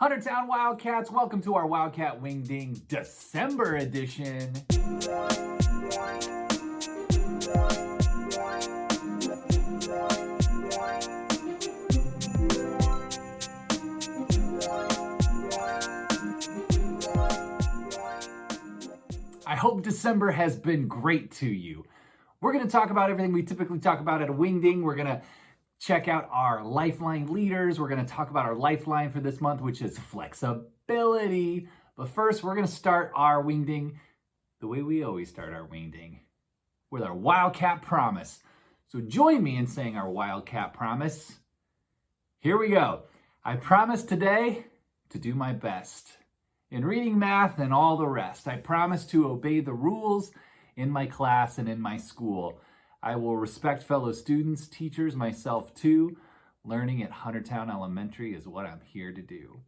Huntertown Wildcats, welcome to our Wildcat Wingding December edition. I hope December has been great to you. We're going to talk about everything we typically talk about at a wingding. We're going to check out our lifeline leaders. We're going to talk about our lifeline for this month, which is flexibility. But first, we're going to start our wingding the way we always start our wingding, with our Wildcat Promise. So join me in saying our Wildcat Promise. Here we go. I promise today to do my best in reading, math, and all the rest. I promise to obey the rules in my class and in my school. I will respect fellow students, teachers, myself too. Learning at Huntertown Elementary is what I'm here to do.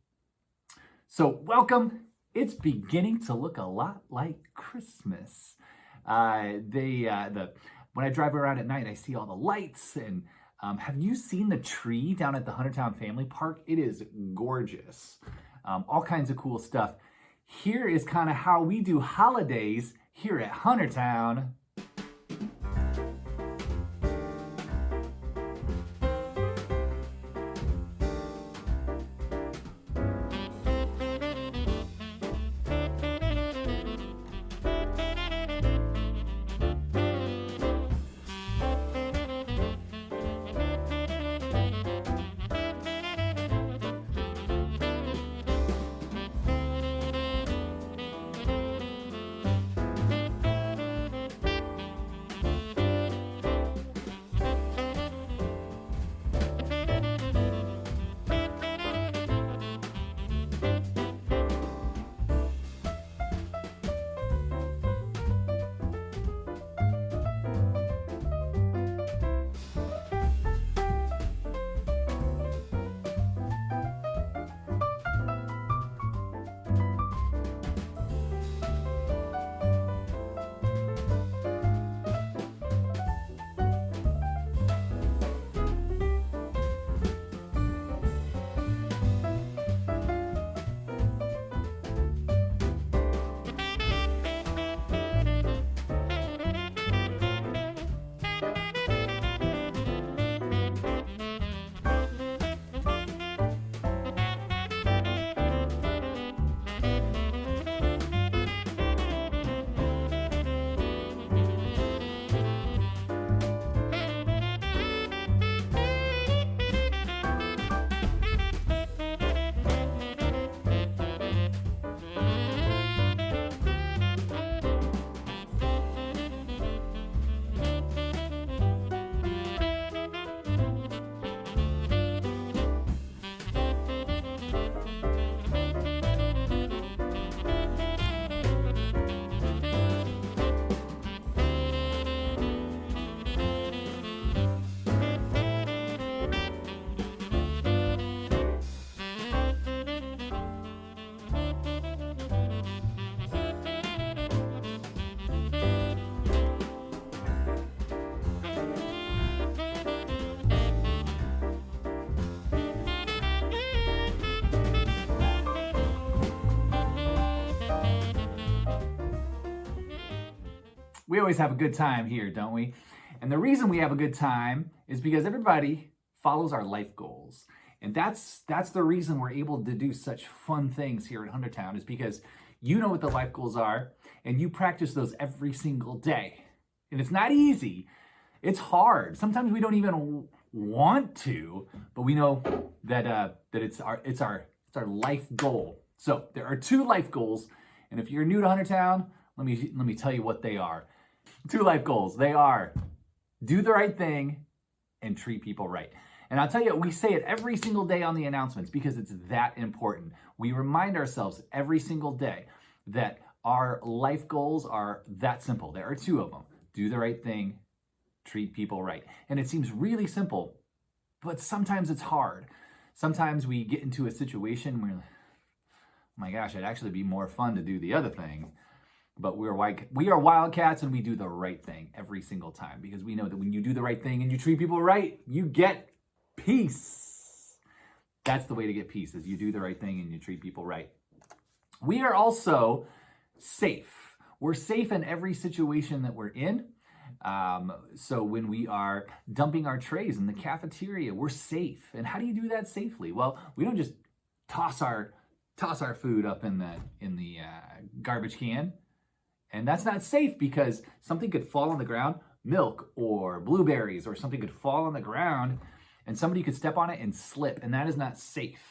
So welcome. It's beginning to look a lot like Christmas. When I drive around at night, I see all the lights. And have you seen the tree down at the Huntertown Family Park? It is gorgeous. All kinds of cool stuff. Here is kind of how we do holidays here at Huntertown. We always have a good time here, don't we? And the reason we have a good time is because everybody follows our life goals. And that's the reason we're able to do such fun things here at Huntertown, is because you know what the life goals are and you practice those every single day. And it's not easy. It's hard. Sometimes we don't even want to, but we know that it's our life goal. So there are two life goals, and if you're new to Huntertown, let me tell you what they are. Two life goals. They are do the right thing and treat people right. And I'll tell you, we say it every single day on the announcements because it's that important. We remind ourselves every single day that our life goals are that simple. There are two of them. Do the right thing, treat people right. And it seems really simple, but sometimes it's hard. Sometimes we get into a situation where, oh my gosh, it'd actually be more fun to do the other thing. But we are Wildcats, and we do the right thing every single time, because we know that when you do the right thing and you treat people right, you get peace. That's the way to get peace, is you do the right thing and you treat people right. We are also safe. We're safe in every situation that we're in. So when we are dumping our trays in the cafeteria, we're safe. And how do you do that safely? Well, we don't just toss our food up in the garbage can. And that's not safe, because something could fall on the ground, milk or blueberries or something could fall on the ground and somebody could step on it and slip, and that is not safe.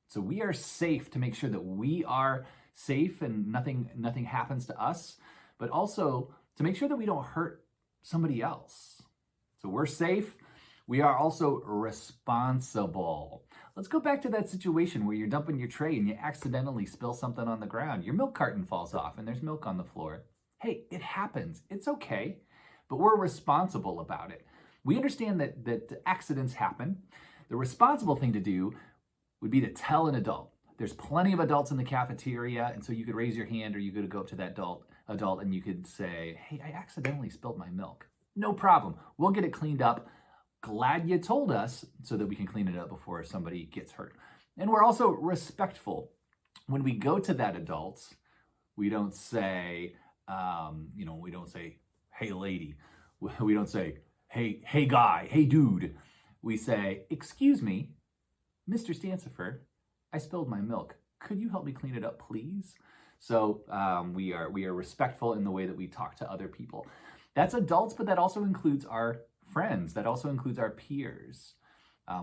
So we are safe to make sure that we are safe and nothing happens to us, but also to make sure that we don't hurt somebody else. So we're safe. We are also responsible. Let's go back to that situation where you're dumping your tray and you accidentally spill something on the ground. Your milk carton falls off and there's milk on the floor. Hey, it happens. It's okay, but we're responsible about it. We understand that accidents happen. The responsible thing to do would be to tell an adult. There's plenty of adults in the cafeteria, and so you could raise your hand, or you could go up to that adult and you could say, hey, I accidentally spilled my milk. No problem. We'll get it cleaned up. Glad you told us, so that we can clean it up before somebody gets hurt. And we're also respectful. When we go to that adult, we don't say, we don't say, hey lady. We don't say, hey guy, hey dude. We say, excuse me, Mr. Stancifer, I spilled my milk. Could you help me clean it up, please? So we are respectful in the way that we talk to other people. That's adults, but that also includes our friends. That also includes our peers.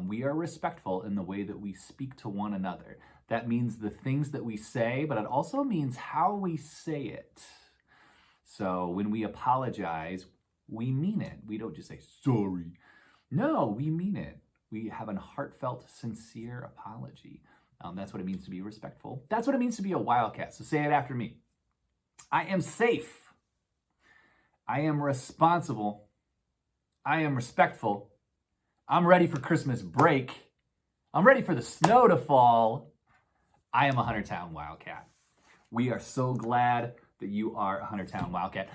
We are respectful in the way that we speak to one another. That means the things that we say, but it also means how we say it. So when we apologize, we mean it. We don't just say, sorry. No, we mean it. We have a heartfelt, sincere apology. That's what it means to be respectful. That's what it means to be a wildcat. So say it after me. I am safe. I am responsible. I am respectful. I'm ready for Christmas break. I'm ready for the snow to fall. I am a Huntertown Wildcat. We are so glad that you are a Huntertown Wildcat.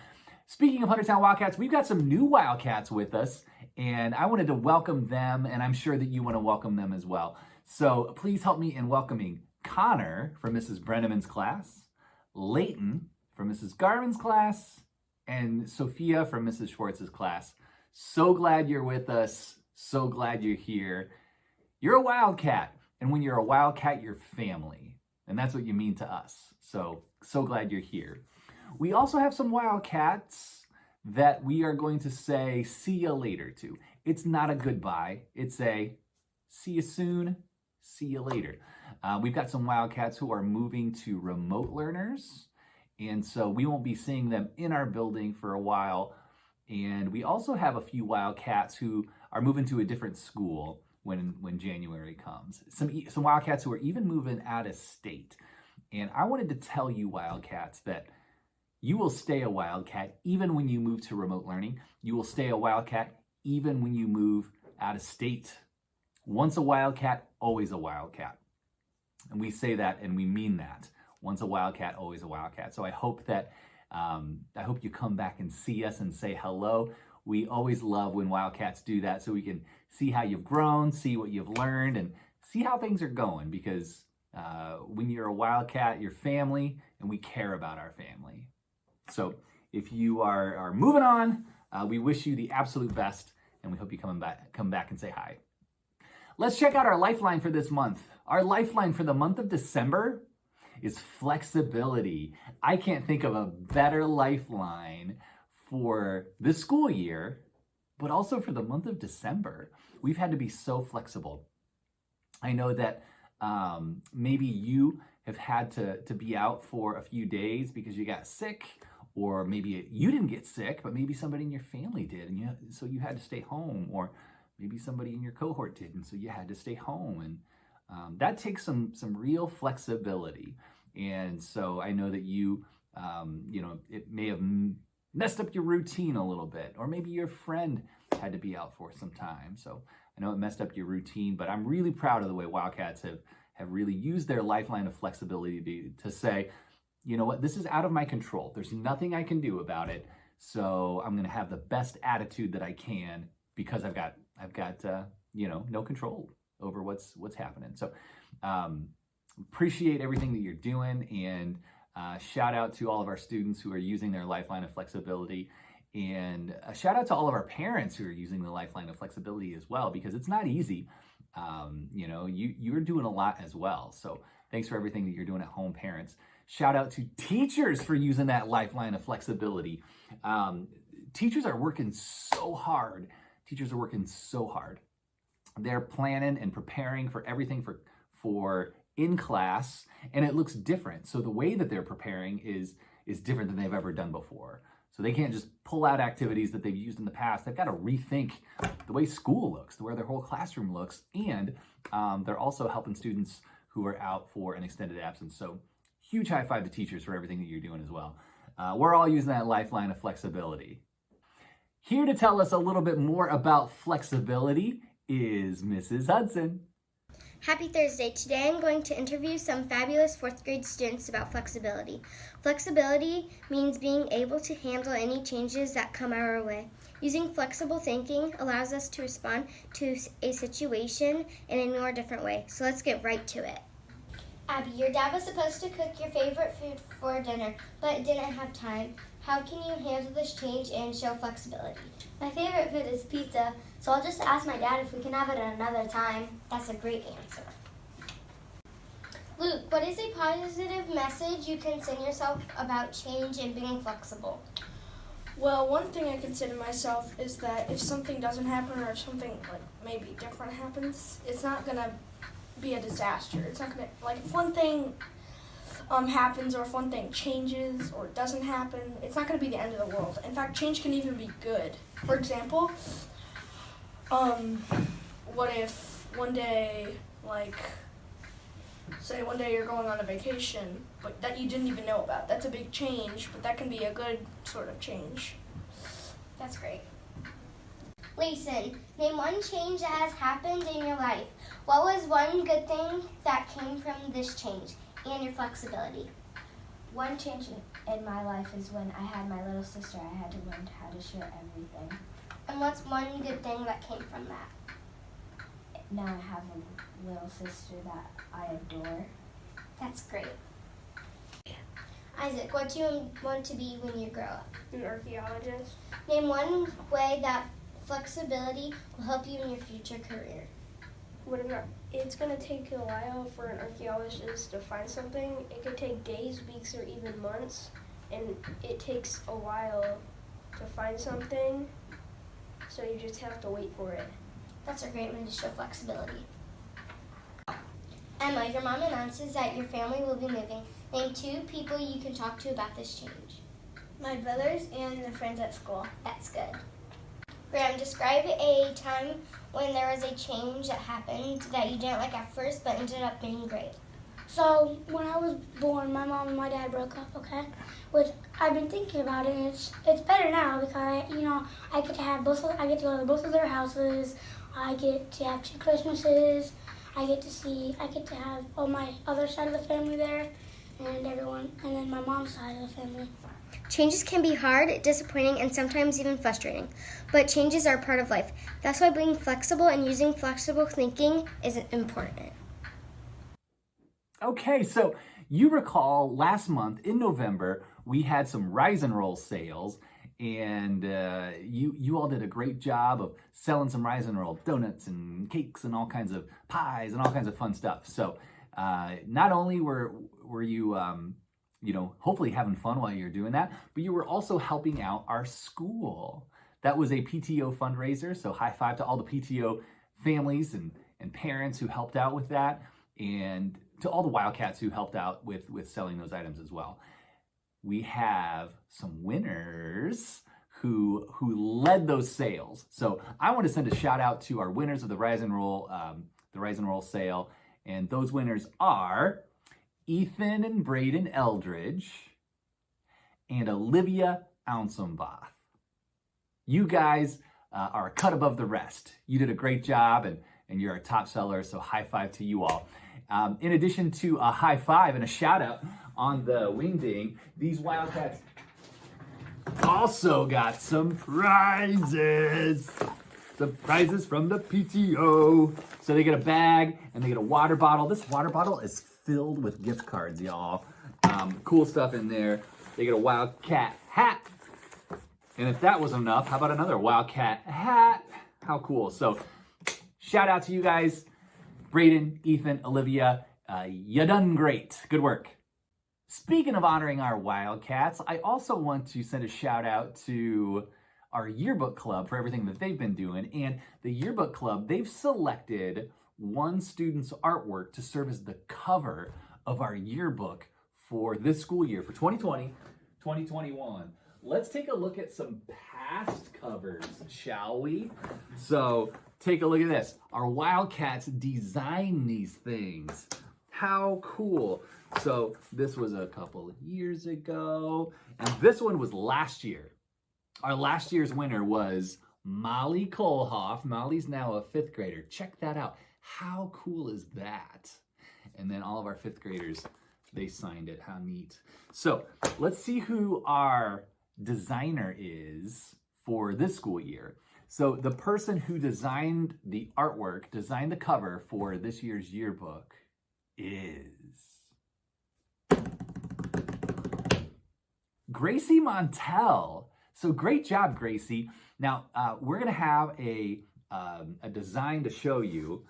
Speaking of Huntertown Wildcats, we've got some new Wildcats with us, and I wanted to welcome them, and I'm sure that you want to welcome them as well. So please help me in welcoming Connor from Mrs. Brenneman's class, Leighton from Mrs. Garvin's class, and Sophia from Mrs. Schwartz's class. So glad you're with us. So glad you're here. You're a Wildcat, and when you're a Wildcat, you're family, and that's what you mean to us. So glad you're here. We also have some Wildcats that we are going to say see you later to. It's not a goodbye. It's a see you soon, see you later. We've got some Wildcats who are moving to remote learners, and so we won't be seeing them in our building for a while. And we also have a few Wildcats who are moving to a different school when January comes. Some Wildcats who are even moving out of state. And I wanted to tell you, Wildcats, that you will stay a Wildcat even when you move to remote learning. You will stay a Wildcat even when you move out of state. Once a Wildcat, always a Wildcat. And we say that and we mean that. Once a Wildcat, always a Wildcat. So I hope you come back and see us and say hello. We always love when Wildcats do that, so we can see how you've grown, see what you've learned, and see how things are going, because when you're a Wildcat, you're family, and we care about our family. So if you are moving on, we wish you the absolute best, and we hope you come back and say hi. Let's check out our lifeline for this month. Our lifeline for the month of December is flexibility. I can't think of a better lifeline for this school year, but also for the month of December. We've had to be so flexible. I know that maybe you have had to be out for a few days because you got sick, or maybe you didn't get sick, but maybe somebody in your family did, and so you had to stay home, or maybe somebody in your cohort did, and so you had to stay home. And that takes some real flexibility. And so I know that it may have messed up your routine a little bit, or maybe your friend had to be out for some time. So I know it messed up your routine, but I'm really proud of the way Wildcats have really used their lifeline of flexibility to say, you know what, this is out of my control. There's nothing I can do about it. So I'm going to have the best attitude that I can, because I've got no control over what's happening. So appreciate everything that you're doing, and shout out to all of our students who are using their lifeline of flexibility, and a shout out to all of our parents who are using the lifeline of flexibility as well, because it's not easy. You're doing a lot as well. So thanks for everything that you're doing at home, parents. Shout out to teachers for using that lifeline of flexibility. Teachers are working so hard. They're planning and preparing for everything for in class, and it looks different. So the way that they're preparing is different than they've ever done before. So they can't just pull out activities that they've used in the past. They've got to rethink the way school looks, the way their whole classroom looks, and they're also helping students who are out for an extended absence. So huge high five to teachers for everything that you're doing as well. We're all using that lifeline of flexibility. Here to tell us a little bit more about flexibility is Mrs. Hudson. Happy Thursday. Today I'm going to interview some fabulous 4th grade students about flexibility. Flexibility means being able to handle any changes that come our way. Using flexible thinking allows us to respond to a situation in a more different way. So let's get right to it. Abby, your dad was supposed to cook your favorite food for dinner, but didn't have time. How can you handle this change and show flexibility? My favorite food is pizza, so I'll just ask my dad if we can have it at another time. That's a great answer. Luke, what is a positive message you can send yourself about change and being flexible? Well, one thing I consider myself is that if something doesn't happen, or if something maybe different happens, it's not gonna be a disaster. It's not gonna, if one thing happens, or if one thing changes or doesn't happen, it's not going to be the end of the world. In fact, change can even be good. For example, what if one day, say one day you're going on a vacation, but that you didn't even know about. That's a big change, but that can be a good sort of change. That's great. Layson, name one change that has happened in your life. What was one good thing that came from this change and your flexibility? One change in my life is when I had my little sister. I had to learn how to share everything. And what's one good thing that came from that? Now I have a little sister that I adore. That's great. Isaac, what do you want to be when you grow up? An archaeologist. Name one way that flexibility will help you in your future career. It's going to take a while for an archaeologist to find something. It could take days, weeks, or even months, and it takes a while to find something, so you just have to wait for it. That's a great way to show flexibility. Emma, your mom announces that your family will be moving. Name 2 people you can talk to about this change. My brothers and the friends at school. That's good. Graham, describe a time when there was a change that happened that you didn't like at first but ended up being great. So when I was born, my mom and my dad broke up, okay? Which I've been thinking about it, and it's better now because I get to have I get to go to both of their houses. I get to have 2 Christmases. I get to have all my other side of the family there, and everyone, and then my mom's side of the family. Changes can be hard, disappointing, and sometimes even frustrating, but changes are part of life. That's why being flexible and using flexible thinking is important. Okay, so you recall last month in November, we had some Rise and Roll sales, and you all did a great job of selling some Rise and Roll donuts and cakes and all kinds of pies and all kinds of fun stuff. So not only were you hopefully having fun while you're doing that, but you were also helping out our school. That was a PTO fundraiser, so high five to all the PTO families and parents who helped out with that, and to all the Wildcats who helped out with selling those items as well. We have some winners who led those sales. So I want to send a shout out to our winners of the Rise and Roll sale, and those winners are Ethan and Braden Eldridge, and Olivia Ouncenbath. You guys are a cut above the rest. You did a great job, and you're a top seller, so high five to you all. In addition to a high five and a shout out on the Wingding, these Wildcats also got some prizes. Some prizes from the PTO. So they get a bag and they get a water bottle. This water bottle is filled with gift cards, y'all. Cool stuff in there. They get a Wildcat hat. And if that wasn't enough, how about another Wildcat hat? How cool. So shout out to you guys. Braden, Ethan, Olivia, you done great. Good work. Speaking of honoring our Wildcats, I also want to send a shout out to our yearbook club for everything that they've been doing. And the yearbook club, they've selected one student's artwork to serve as the cover of our yearbook for this school year, for 2020, 2021. Let's take a look at some past covers, shall we? So take a look at this. Our Wildcats design these things. How cool. So this was a couple of years ago, and this one was last year. Our last year's winner was Molly Kohlhoff. Molly's now a 5th grader. Check that out. How cool is that? And then all of our 5th graders, they signed it. How neat. So let's see who our designer is for this school year. So the person who designed the artwork, designed the cover for this year's yearbook is Gracie Montel. So great job, Gracie. Now, we're going to have a design to show you.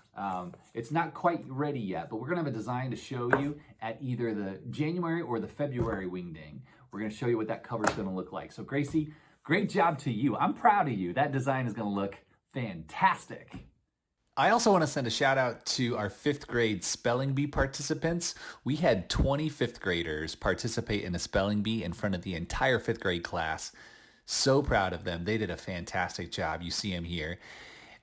It's not quite ready yet, but we're going to have a design to show you at either the January or the February Wingding. We're going to show you what that cover is going to look like. So Gracie, great job to you. I'm proud of you. That design is going to look fantastic. I also want to send a shout out to our 5th grade spelling bee participants. We had 20 5th graders participate in a spelling bee in front of the entire 5th grade class. So proud of them. They did a fantastic job. You see them here.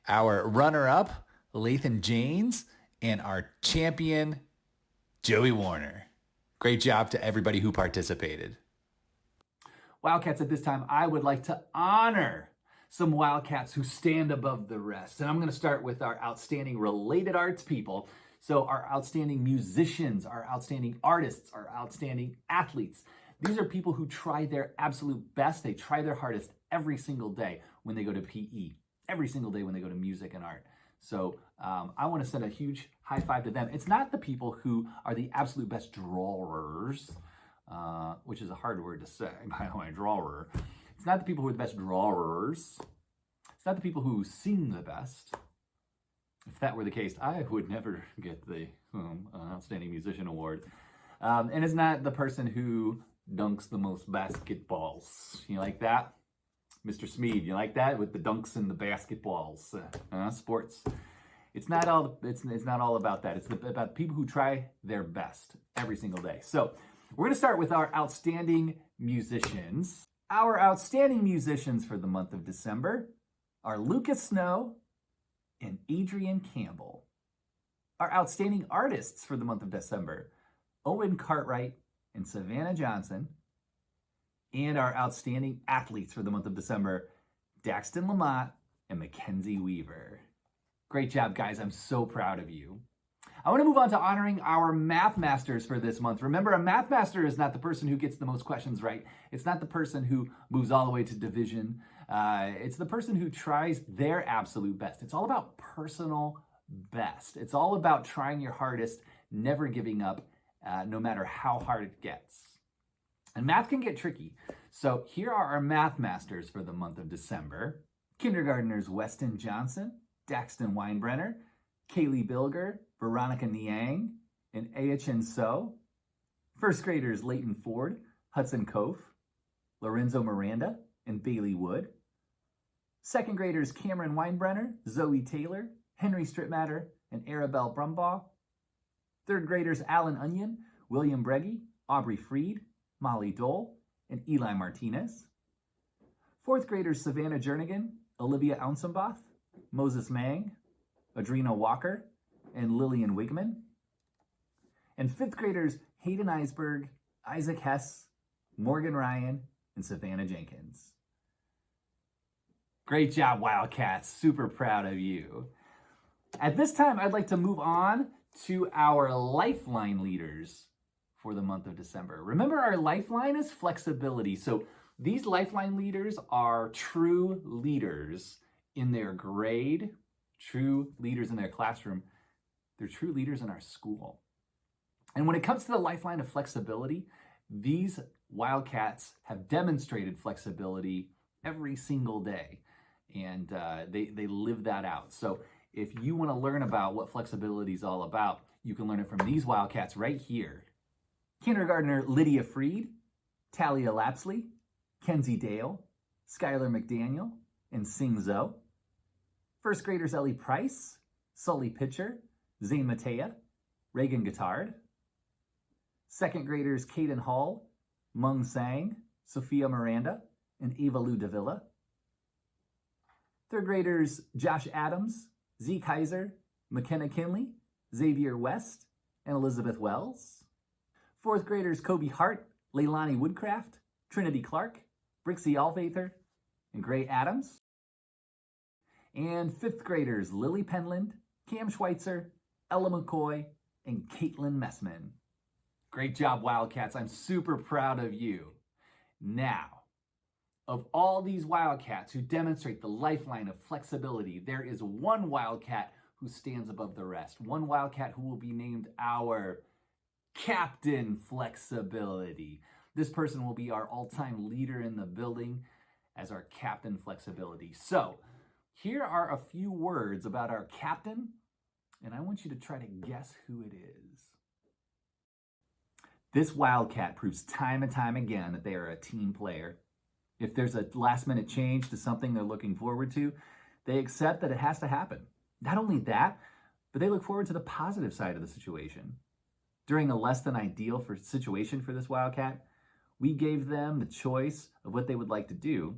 Our runner-up, Lathan Janes, and our champion, Joey Warner. Great job to everybody who participated. Wildcats, at this time, I would like to honor some Wildcats who stand above the rest. And I'm going to start with our outstanding related arts people. So our outstanding musicians, our outstanding artists, our outstanding athletes. These are people who try their absolute best. They try their hardest every single day when they go to PE, every single day when they go to music and art. So I want to send a huge high five to them. It's not the people who are the absolute best drawers, which is a hard word to say, by the way, drawer. It's not the people who are the best drawers. It's not the people who sing the best. If that were the case, I would never get the Outstanding Musician Award. And it's not the person who dunks the most basketballs. You like that? Mr. Smead, you like that? With the dunks and the basketballs. Sports. It's not all about that. It's about people who try their best every single day. So we're going to start with our outstanding musicians. Our outstanding musicians for the month of December are Lucas Snow and Adrian Campbell. Our outstanding artists for the month of December, Owen Cartwright and Savannah Johnson. And our outstanding athletes for the month of December, Daxton Lamont and Mackenzie Weaver. Great job, guys. I'm so proud of you. I want to move on to honoring our math masters for this month. Remember, a math master is not the person who gets the most questions right. It's not the person who moves all the way to division. It's the person who tries their absolute best. It's all about personal best. It's all about trying your hardest, never giving up, no matter how hard it gets. And math can get tricky. So here are our math masters for the month of December. Kindergartners Weston Johnson, Daxton Weinbrenner, Kaylee Bilger, Veronica Niang, and Aichin So. First graders Leighton Ford, Hudson Kof, Lorenzo Miranda, and Bailey Wood. Second graders Cameron Weinbrenner, Zoe Taylor, Henry Strittmatter, and Arabelle Brumbaugh. Third graders Alan Onion, William Breggy, Aubrey Freed, Molly Dole, and Eli Martinez. Fourth graders Savannah Jernigan, Olivia Ounsenboth, Moses Mang, Adrena Walker, and Lillian Wigman. And fifth graders Hayden Eisberg, Isaac Hess, Morgan Ryan, and Savannah Jenkins. Great job, Wildcats. Super proud of you. At this time, I'd like to move on to our Lifeline leaders for the month of December. Remember, our Lifeline is flexibility. So these Lifeline leaders are true leaders in their grade, true leaders in their classroom, they're true leaders in our school. And when it comes to the lifeline of flexibility, these Wildcats have demonstrated flexibility every single day, and they live that out. So if you want to learn about what flexibility is all about, you can learn it from these Wildcats right here. Kindergartner Lydia Freed, Talia Lapsley, Kenzie Dale, Skylar McDaniel, and Sing Zoe. First graders Ellie Price, Sully Pitcher, Zane Matea, Reagan Guittard. Second graders Caden Hall, Mung Sang, Sophia Miranda, and Ava Lou Davila. Third graders Josh Adams, Z Kaiser, McKenna Kinley, Xavier West, and Elizabeth Wells. Fourth graders Kobe Hart, Leilani Woodcraft, Trinity Clark, Brixie Alvather, and Gray Adams. And fifth graders Lily Penland, Cam Schweitzer, Ella McCoy, and Caitlin Messman. Great job, Wildcats. I'm super proud of you. Now, of all these Wildcats who demonstrate the lifeline of flexibility, there is one Wildcat who stands above the rest. One Wildcat who will be named our Captain Flexibility. This person will be our all-time leader in the building as our Captain Flexibility. So, here are a few words about our captain, and I want you to try to guess who it is. This Wildcat proves time and time again that they are a team player. If there's a last-minute change to something they're looking forward to, they accept that it has to happen. Not only that, but they look forward to the positive side of the situation. During a less than ideal situation for this Wildcat, we gave them the choice of what they would like to do.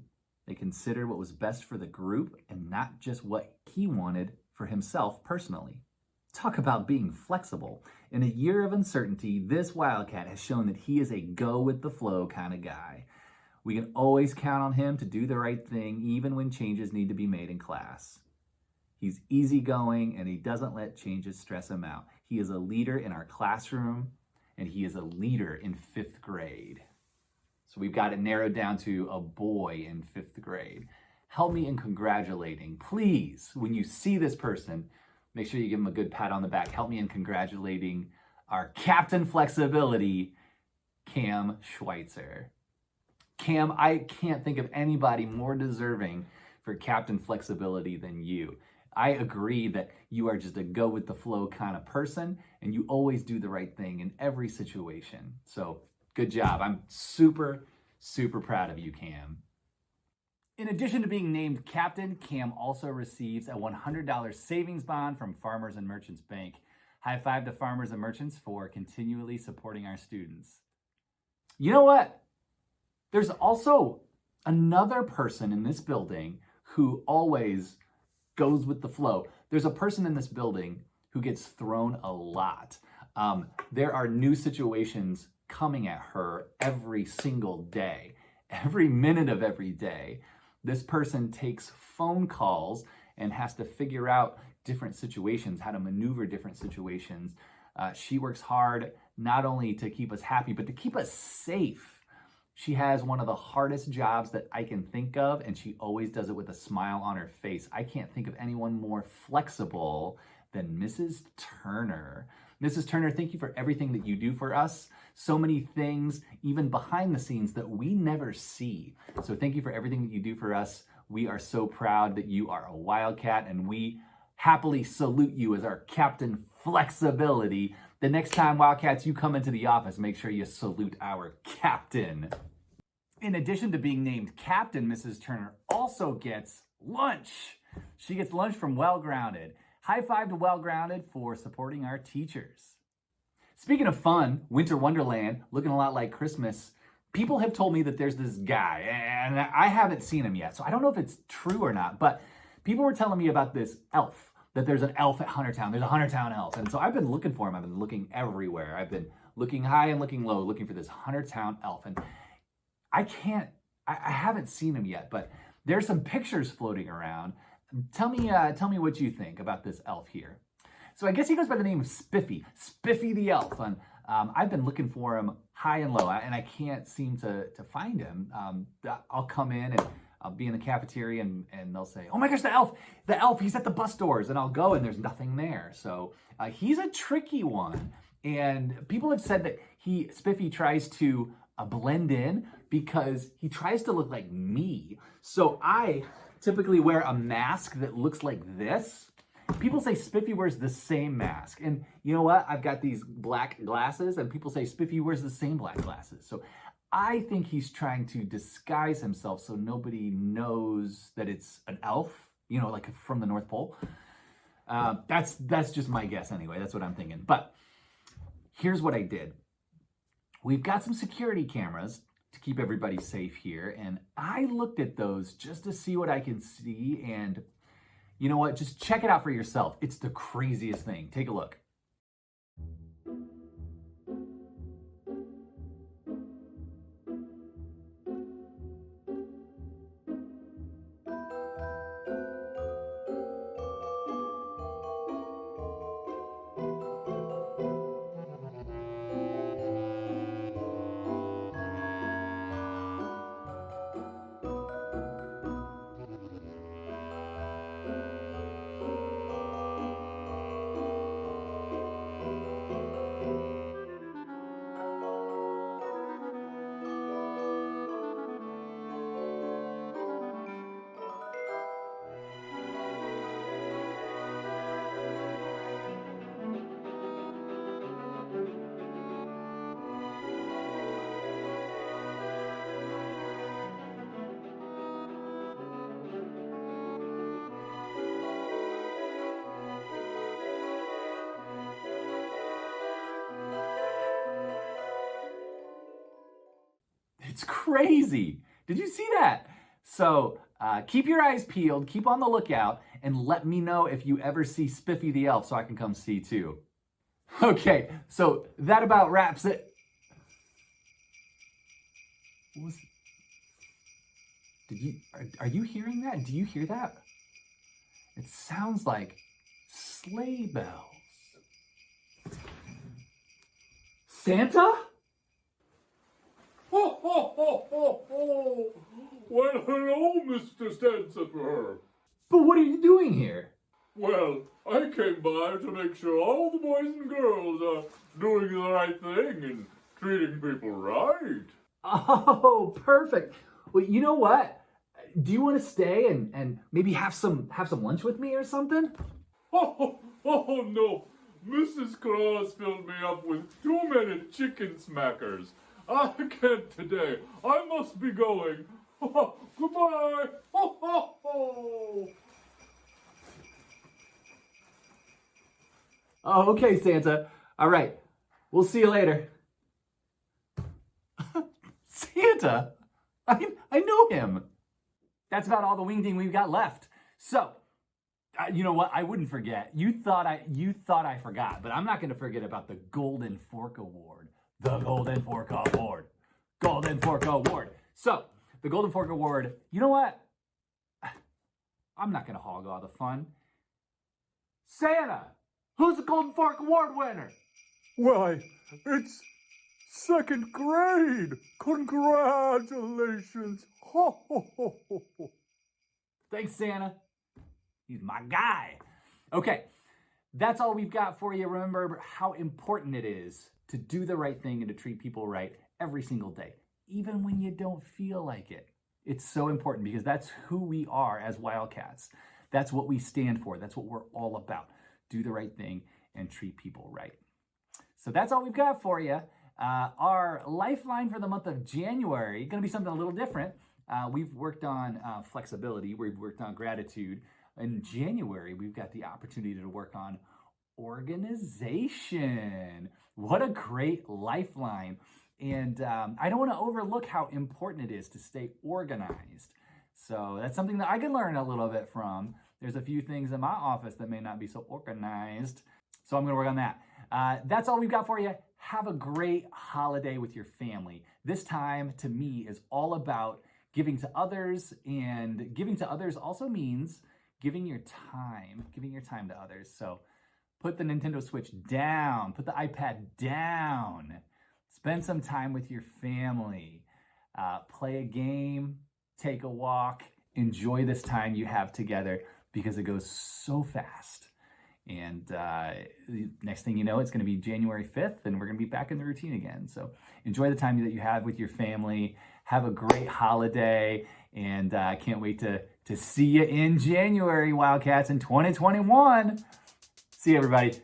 They considered what was best for the group and not just what he wanted for himself personally. Talk about being flexible. In a year of uncertainty, this Wildcat has shown that he is a go-with-the-flow kind of guy. We can always count on him to do the right thing, even when changes need to be made in class. He's easygoing, and he doesn't let changes stress him out. He is a leader in our classroom, and he is a leader in 5th grade. So we've got it narrowed down to a boy in 5th grade. Help me in congratulating. Please, when you see this person, make sure you give him a good pat on the back. Help me in congratulating our Captain Flexibility, Cam Schweitzer. Cam, I can't think of anybody more deserving for Captain Flexibility than you. I agree that you are just a go-with-the-flow kind of person, and you always do the right thing in every situation. So, good job. I'm super, super proud of you, Cam. In addition to being named captain, Cam also receives a $100 savings bond from Farmers and Merchants Bank. High five to Farmers and Merchants for continually supporting our students. You know what? There's also another person in this building who always goes with the flow. There's a person in this building who gets thrown a lot. There are new situations coming at her every single day, every minute of every day. This person takes phone calls and has to figure out different situations, how to maneuver different situations. She works hard not only to keep us happy, but to keep us safe. She has one of the hardest jobs that I can think of, and she always does it with a smile on her face. I can't think of anyone more flexible than Mrs. Turner. Mrs. Turner, thank you for everything that you do for us. So many things, even behind the scenes, that we never see. So thank you for everything that you do for us. We are so proud that you are a Wildcat, and we happily salute you as our Captain Flexibility. The next time, Wildcats, you come into the office, make sure you salute our captain. In addition to being named captain, Mrs. Turner also gets lunch. She gets lunch from Well Grounded. High five to Well Grounded for supporting our teachers. Speaking of fun, Winter Wonderland, looking a lot like Christmas, people have told me that there's this guy, and I haven't seen him yet, so I don't know if it's true or not, but people were telling me about this elf, that there's an elf at Huntertown. There's a Huntertown elf. And so I've been looking for him. I've been looking everywhere. I've been looking high and looking low, looking for this Huntertown elf. And I haven't seen him yet, but there's some pictures floating around. Tell me what you think about this elf here. So I guess he goes by the name of Spiffy the elf. And I've been looking for him high and low, and I can't seem to find him. I'll come in and I'll be in the cafeteria and they'll say, oh my gosh, the elf, he's at the bus doors. And I'll go and there's nothing there. So he's a tricky one. And people have said that Spiffy tries to blend in because he tries to look like me. So I typically wear a mask that looks like this. People say Spiffy wears the same mask. And you know what? I've got these black glasses and people say Spiffy wears the same black glasses. So I think he's trying to disguise himself so nobody knows that it's an elf, you know, like from the North Pole. That's just my guess anyway. That's what I'm thinking. But here's what I did. We've got some security cameras to keep everybody safe here. And I looked at those just to see what I can see. And you know what? Just check it out for yourself. It's the craziest thing. Take a look. It's crazy. Did you see that? So keep your eyes peeled, keep on the lookout, and let me know if you ever see Spiffy the elf so I can come see too. Okay, so that about wraps it. What was are you hearing that? Do you hear that? It sounds like sleigh bells. Santa? Ho, ho, ho, ho, ho! Well, hello, Mr. Stensifer. But what are you doing here? Well, I came by to make sure all the boys and girls are doing the right thing and treating people right. Oh, perfect. Well, you know what? Do you want to stay and maybe have some lunch with me or something? Oh, no. Mrs. Claus filled me up with too many chicken smackers. I can't today. I must be going. Goodbye. Ho, ho, ho. Oh, okay, Santa. All right. We'll see you later. Santa? I know him. That's about all the wingding we've got left. So, you know what? I wouldn't forget. You thought I forgot, but I'm not going to forget about the Golden Fork Award. The Golden Fork Award. Golden Fork Award. So, the Golden Fork Award, you know what? I'm not going to hog all the fun. Santa, who's the Golden Fork Award winner? Why, it's second grade. Congratulations. Ho, ho, ho, ho, ho. Thanks, Santa. He's my guy. Okay, that's all we've got for you. Remember how important it is to do the right thing and to treat people right every single day, even when you don't feel like it. It's so important because that's who we are as Wildcats. That's what we stand for. That's what we're all about. Do the right thing and treat people right. So that's all we've got for you. Our lifeline for the month of January is going to be something a little different. We've worked on flexibility. We've worked on gratitude. In January, we've got the opportunity to work on organization. What a great lifeline. And I don't want to overlook how important it is to stay organized. So that's something that I can learn a little bit from. There's a few things in my office that may not be so organized. So I'm going to work on that. That's all we've got for you. Have a great holiday with your family. This time, to me, is all about giving to others. And giving to others also means giving your time to others. So put the Nintendo Switch down, put the iPad down, spend some time with your family, play a game, take a walk, enjoy this time you have together because it goes so fast. And next thing you know, it's going to be January 5th and we're going to be back in the routine again. So enjoy the time that you have with your family. Have a great holiday. And I can't wait to see you in January, Wildcats, in 2021. See you, everybody.